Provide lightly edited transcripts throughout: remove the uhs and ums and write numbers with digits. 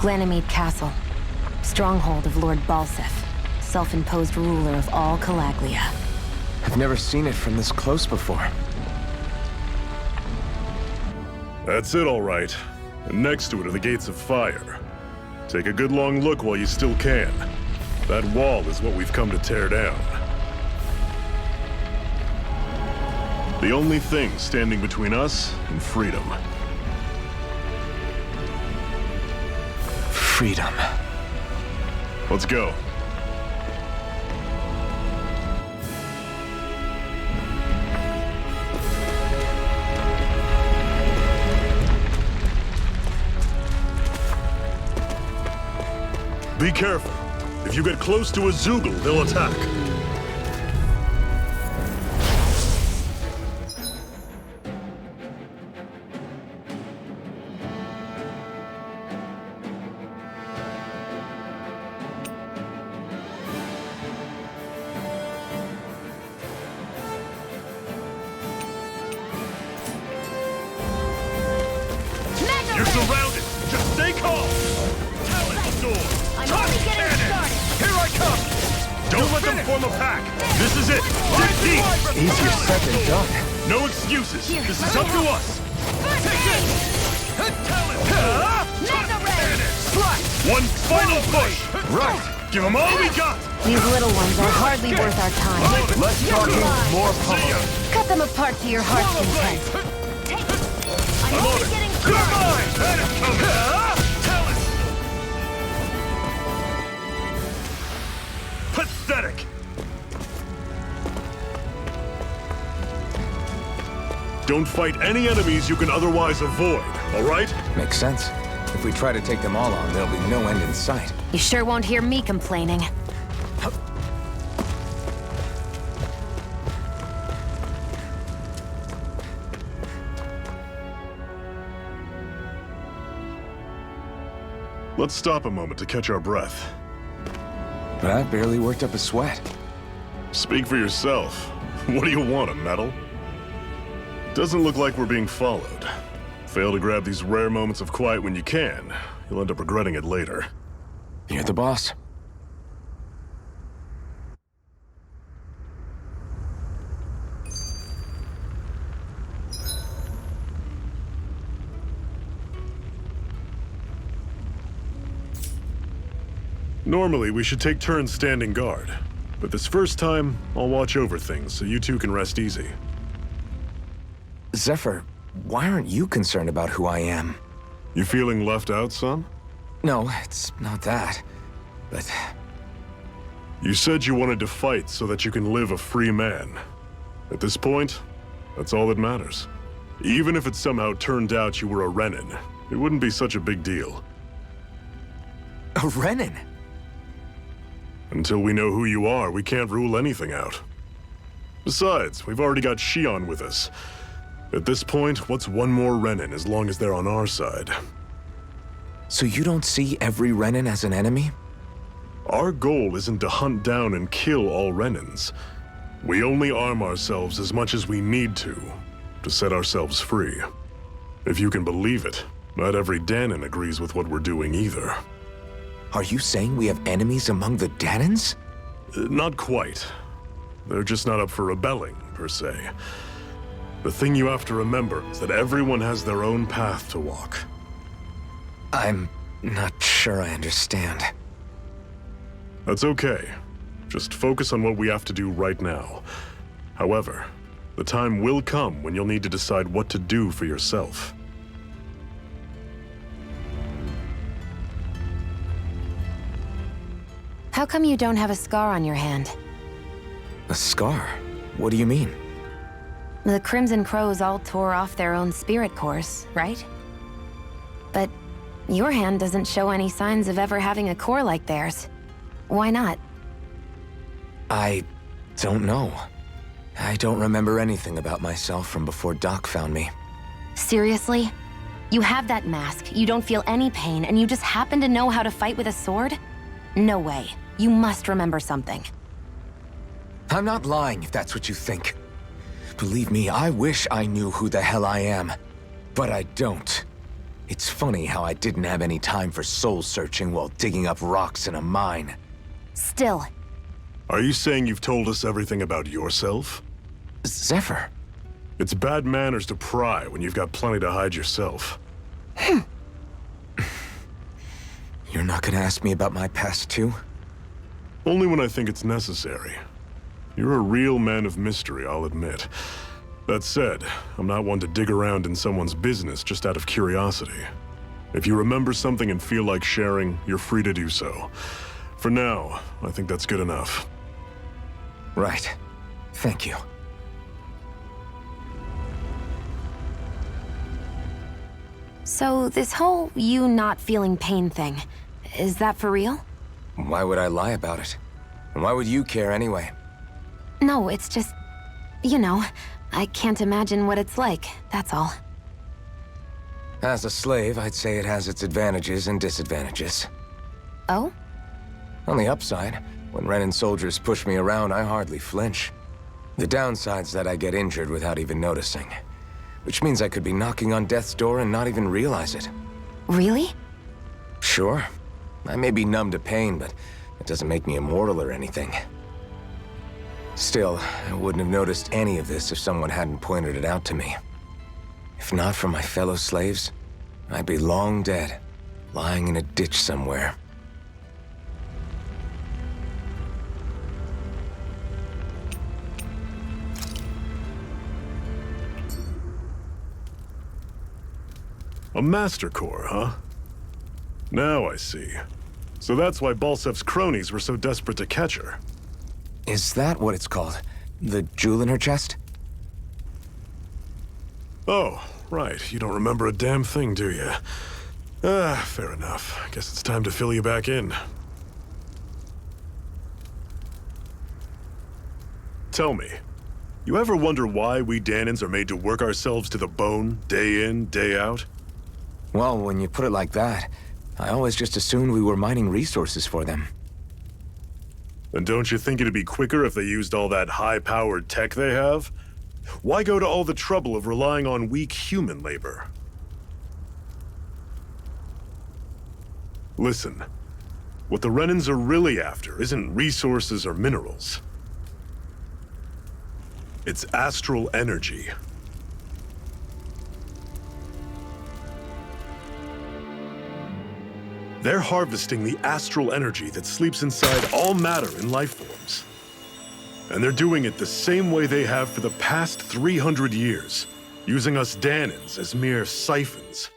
Ganymede Castle. Stronghold of Lord Balsef, self-imposed ruler of all Calaglia. I've never seen it from this close before. That's it, all right. And next to it are the Gates of Fire. Take a good long look while you still can. That wall is what we've come to tear down. The only thing standing between us and freedom. Freedom. Let's go. Be careful. If you get close to a Zoogle, they'll attack. You're surrounded! Just stay calm! Talent door! I'm only getting started! Here I come! Don't let them form a pack! This is it! Dig deep! Easier said than done. No excuses! This is up to us! One final push! Right. Give them all we got! These little ones are hardly worth our time. Less talking, more power. Cut them apart to your heart's content. I'm only getting You're started! mine! That is coming! Talent! Pathetic! Don't fight any enemies you can otherwise avoid, all right? Makes sense. If we try to take them all on, there'll be no end in sight. You sure won't hear me complaining. Let's stop a moment to catch our breath. That barely worked up a sweat. Speak for yourself. What do you want, a medal? Doesn't look like we're being followed. Fail to grab these rare moments of quiet when you can. You'll end up regretting it later. You're the boss. Normally, we should take turns standing guard. But this first time, I'll watch over things so you two can rest easy. Zephyr, why aren't you concerned about who I am? You feeling left out, son? No, it's not that. But You said you wanted to fight so that you can live a free man. At this point, that's all that matters. Even if it somehow turned out you were a Renin, it wouldn't be such a big deal. a Renin? Until we know who you are, we can't rule anything out. Besides, we've already got Shion with us. At this point, what's one more Renin as long as they're on our side? So you don't see every Renin as an enemy? Our goal isn't to hunt down and kill all Renins. We only arm ourselves as much as we need to set ourselves free. If you can believe it, not every Danon agrees with what we're doing either. Are you saying we have enemies among the Danons? Not quite. They're just not up for rebelling, per se. The thing you have to remember is that everyone has their own path to walk. I'm not sure I understand. That's okay. Just focus on what we have to do right now. However, the time will come when you'll need to decide what to do for yourself. How come you don't have a scar on your hand? A scar? What do you mean? The Crimson Crows all tore off their own spirit cores, right? But your hand doesn't show any signs of ever having a core like theirs. Why not? I don't know. I don't remember anything about myself from before Doc found me. Seriously? You have that mask, you don't feel any pain, and you just happen to know how to fight with a sword? No way. You must remember something. I'm not lying if that's what you think. Believe me, I wish I knew who the hell I am. But I don't. It's funny how I didn't have any time for soul-searching while digging up rocks in a mine. Still, Are you saying you've told us everything about yourself? Zephyr. It's bad manners to pry when you've got plenty to hide yourself. You're not gonna ask me about my past, too? Only when I think it's necessary. You're a real man of mystery, I'll admit. That said, I'm not one to dig around in someone's business just out of curiosity. If you remember something and feel like sharing, you're free to do so. For now, I think that's good enough. Right. Thank you. so this whole you not feeling pain thing, is that for real? Why would I lie about it? And why would you care anyway? No, it's just, you know, I can't imagine what it's like, that's all. As a slave, I'd say it has its advantages and disadvantages. Oh? On the upside, when Renan soldiers push me around, I hardly flinch. The downside's that I get injured without even noticing. Which means I could be knocking on death's door and not even realize it. Really? Sure. I may be numb to pain, but it doesn't make me immortal or anything. Still, I wouldn't have noticed any of this if someone hadn't pointed it out to me. If not for my fellow slaves, I'd be long dead, lying in a ditch somewhere. A Master Core, huh? Now I see. So that's why Balsef's cronies were so desperate to catch her. Is that what it's called? The jewel in her chest? Oh, right. You don't remember a damn thing, do you? Fair enough. Guess it's time to fill you back in. Tell me, you ever wonder why we Danans are made to work ourselves to the bone, day in, day out? Well, when you put it like that, I always just assumed we were mining resources for them. And don't you think it'd be quicker if they used all that high-powered tech they have? Why go to all the trouble of relying on weak human labor? Listen, what the Renans are really after isn't resources or minerals. It's astral energy. They're harvesting the astral energy that sleeps inside all matter in life forms. And they're doing it the same way they have for the past 300 years, using us Danans as mere siphons.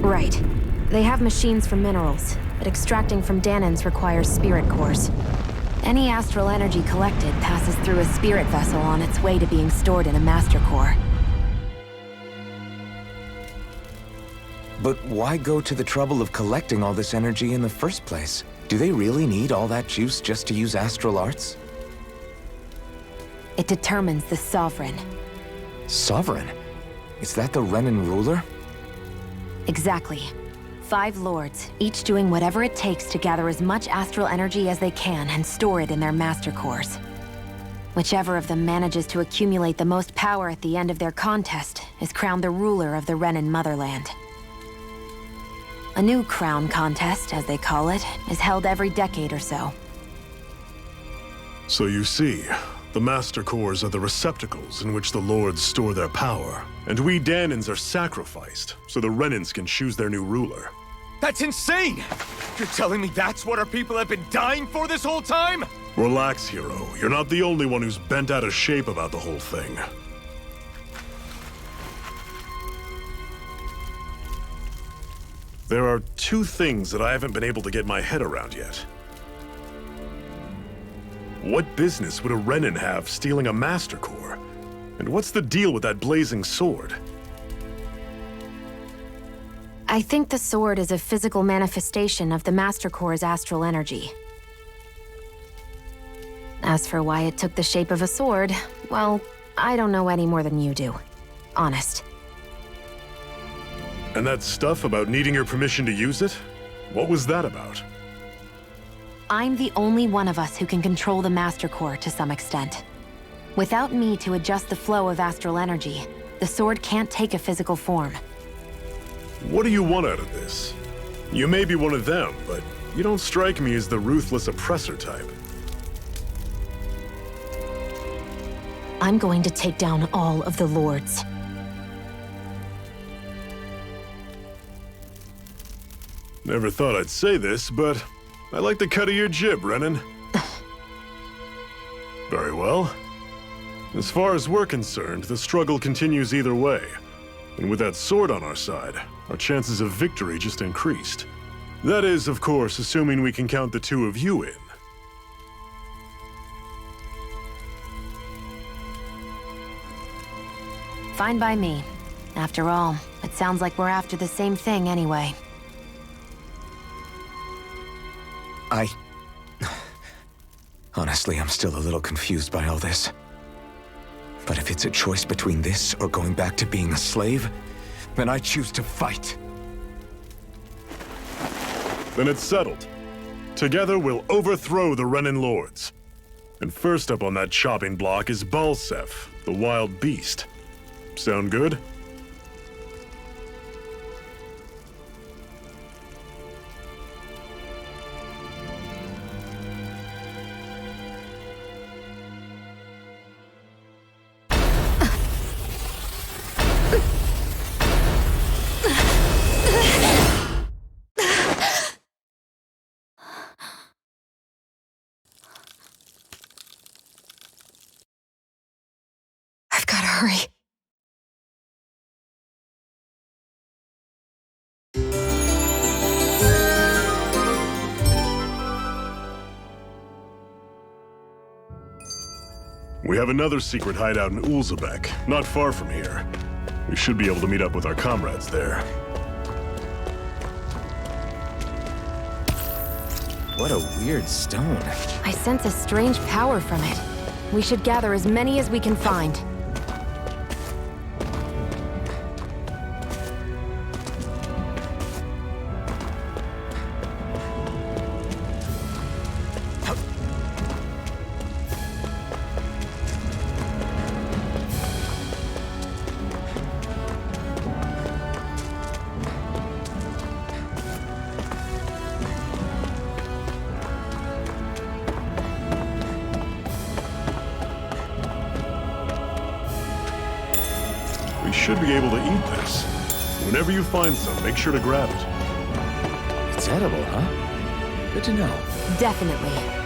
Right. They have machines for minerals, but extracting from Danans requires spirit cores. Any astral energy collected passes through a spirit vessel on its way to being stored in a master core. But why go to the trouble of collecting all this energy in the first place? Do they really need all that juice just to use astral arts? It determines the Sovereign. Sovereign? Is that the Renan ruler? Exactly. 5 lords, each doing whatever it takes to gather as much astral energy as they can and store it in their master cores. Whichever of them manages to accumulate the most power at the end of their contest is crowned the ruler of the Renan motherland. A new crown contest, as they call it, is held every decade or so. So you see, the Master Cores are the receptacles in which the Lords store their power. And we Danans are sacrificed, so the Renans can choose their new ruler. That's insane! You're telling me that's what our people have been dying for this whole time? Relax, hero. You're not the only one who's bent out of shape about the whole thing. There are 2 things that I haven't been able to get my head around yet. What business would a Renan have stealing a Master Core? And what's the deal with that blazing sword? I think the sword is a physical manifestation of the Master Core's astral energy. As for why it took the shape of a sword, well, I don't know any more than you do. Honest. And that stuff about needing your permission to use it? What was that about? I'm the only one of us who can control the Master Core to some extent. Without me to adjust the flow of astral energy, the sword can't take a physical form. What do you want out of this? You may be one of them, but you don't strike me as the ruthless oppressor type. I'm going to take down all of the lords. Never thought I'd say this, but I like the cut of your jib, Renan. Very well. As far as we're concerned, the struggle continues either way. And with that sword on our side, our chances of victory just increased. That is, of course, assuming we can count the two of you in. Fine by me. After all, it sounds like we're after the same thing anyway. Honestly, I'm still a little confused by all this. But if it's a choice between this or going back to being a slave, then I choose to fight. Then it's settled. Together, we'll overthrow the Renan Lords. And first up on that chopping block is Balsef, the wild beast. Sound good? I've got to hurry. We have another secret hideout in Ulzebek, not far from here. We should be able to meet up with our comrades there. What a weird stone. I sense a strange power from it. We should gather as many as we can find. We should be able to eat this. Whenever you find some, make sure to grab it. It's edible, huh? Good to know. Definitely.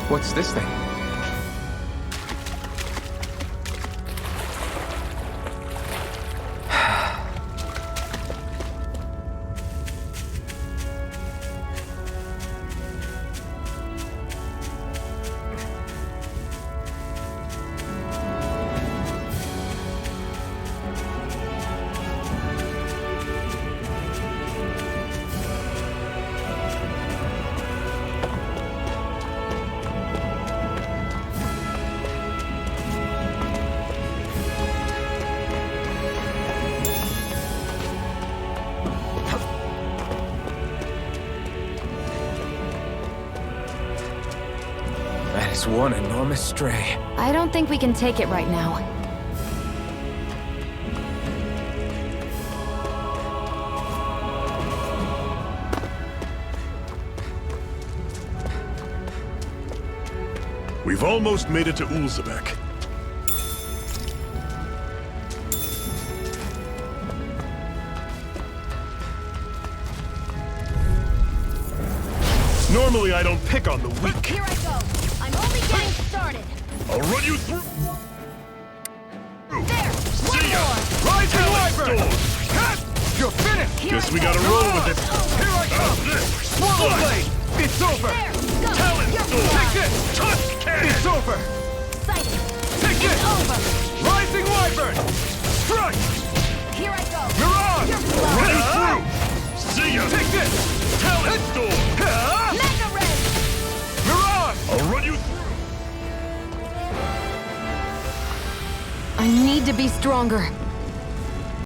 What's this thing? It's one enormous stray. I don't think we can take it right now. We've almost made it to Ulzebek. Normally I don't pick on the weak. Here I go. I'm only getting started. I'll run you through. There. See ya! One more. Talent storm! You're finished! Here Guess I we go. gotta roll with it. Here I come! Swallow blade! It's over! There. Go. Talent You're storm! Take this! Tusk cannon! It's over! Sight. Take It's this! over. Rising wyvern! Strike! Here I go. Mirage! You're I'll run you slow. through! See ya! Take this! Talent Storm! Mega Ray. Mirage! I'll run you through! I need to be stronger.